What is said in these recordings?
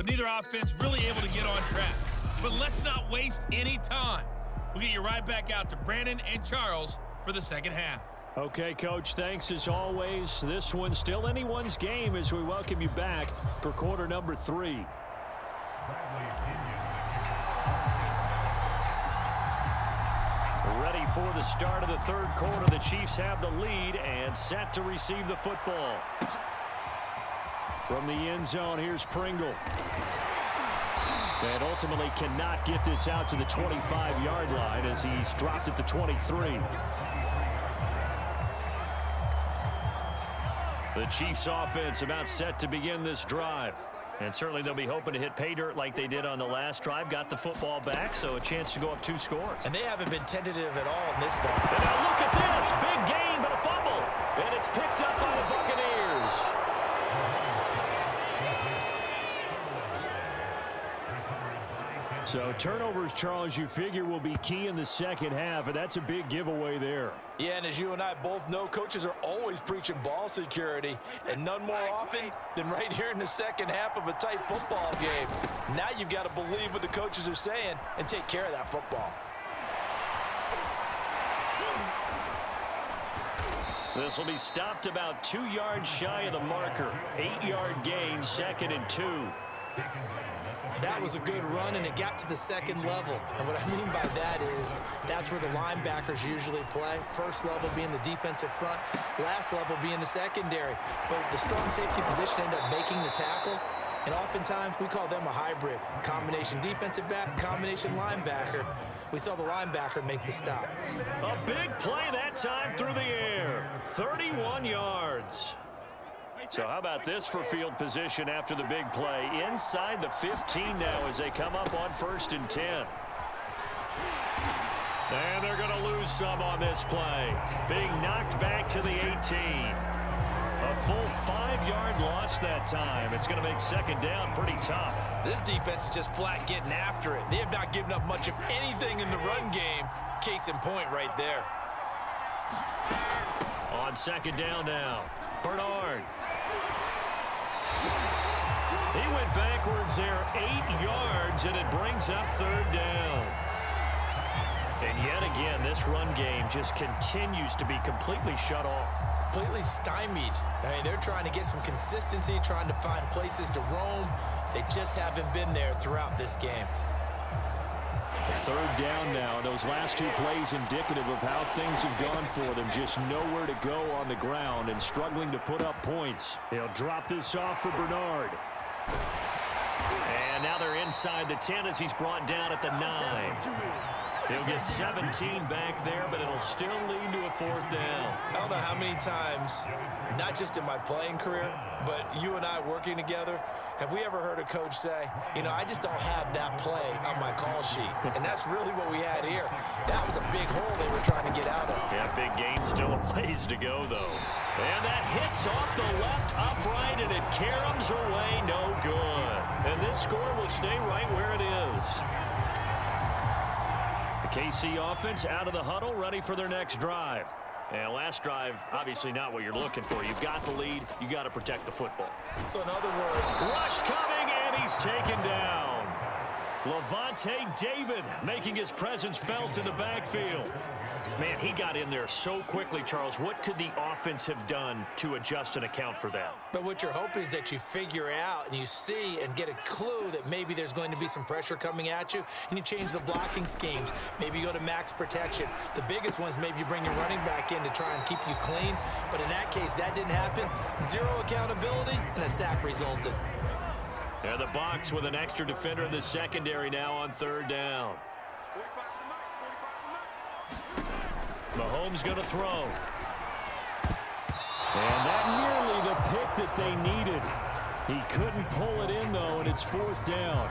with neither offense really able to get on track. But let's not waste any time. We'll get you right back out to Brandon and Charles for the second half. Okay, Coach, thanks as always. This one's still anyone's game as we welcome you back for quarter number 3. Ready for the start of the third quarter. The Chiefs have the lead and set to receive the football. From the end zone, here's Pringle. And ultimately cannot get this out to the 25-yard line as he's dropped at the 23. The Chiefs offense about set to begin this drive. And certainly they'll be hoping to hit pay dirt like they did on the last drive. Got the football back, so a chance to go up 2 scores. And they haven't been tentative at all in this ball. And now look at this. Big gain, but a fumble. And it's picked up by the Buccaneers. So turnovers, Charles, you figure will be key in the second half, and that's a big giveaway there. Yeah, and as you and I both know, coaches are always preaching ball security, and none more often than right here in the second half of a tight football game. Now you've got to believe what the coaches are saying and take care of that football. This will be stopped about 2 yards shy of the marker. 8-yard gain, 2nd and 2. That was a good run, and it got to the second level. And what I mean by that is that's where the linebackers usually play. First level being the defensive front, last level being the secondary. But the strong safety position ended up making the tackle. And oftentimes we call them a hybrid. Combination defensive back, combination linebacker. We saw the linebacker make the stop. A big play that time through the air. 31 yards. So how about this for field position after the big play? Inside the 15 now as they come up on 1st and 10. And they're going to lose some on this play. Being knocked back to the 18. A full 5-yard loss that time. It's going to make second down pretty tough. This defense is just flat getting after it. They have not given up much of anything in the run game. Case in point right there. On second down now, Bernard. He went backwards there 8 yards, and it brings up 3rd down. And yet again, this run game just continues to be completely shut off. Completely stymied. I mean, they're trying to get some consistency, trying to find places to roam. They just haven't been there throughout this game. 3rd down now. Those last 2 plays indicative of how things have gone for them. Just nowhere to go on the ground and struggling to put up points. They'll drop this off for Bernard. And now they're inside the 10 as he's brought down at the 9. He'll get 17 back there, but it'll still lead to a 4th down. I don't know how many times, not just in my playing career, but you and I working together, have we ever heard a coach say, you know, I just don't have that play on my call sheet. And that's really what we had here. That was a big hole they were trying to get out of. Yeah, big gain, still a ways to go, though. And that hits off the left upright, and it caroms away, no good. And this score will stay right where it is. The KC offense out of the huddle, ready for their next drive. And last drive, obviously not what you're looking for. You've got the lead. You got to protect the football. So in other words, rush coming, and he's taken down. Levante David making his presence felt in the backfield. Man, he got in there so quickly, Charles. What could the offense have done to adjust and account for that? But what you're hoping is that you figure out and you see and get a clue that maybe there's going to be some pressure coming at you, and you change the blocking schemes. Maybe you go to max protection. The biggest ones, maybe you bring your running back in to try and keep you clean. But in that case, that didn't happen. 0 accountability, and a sack resulted. And the box with an extra defender in the secondary now on 3rd down. Mahomes going to throw. And that nearly the pick that they needed. He couldn't pull it in, though, and it's 4th down.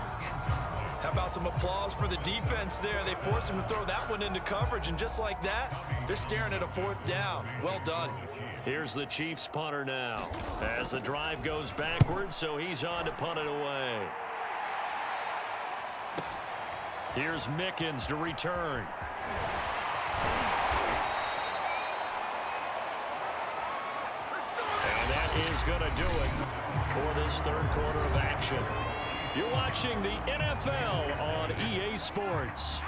How about some applause for the defense there? They forced him to throw that one into coverage, and just like that, they're staring at a 4th down. Well done. Here's the Chiefs punter now as the drive goes backwards, so he's on to punt it away. Here's Mickens to return. And that is going to do it for this 3rd quarter of action. You're watching the NFL on EA Sports.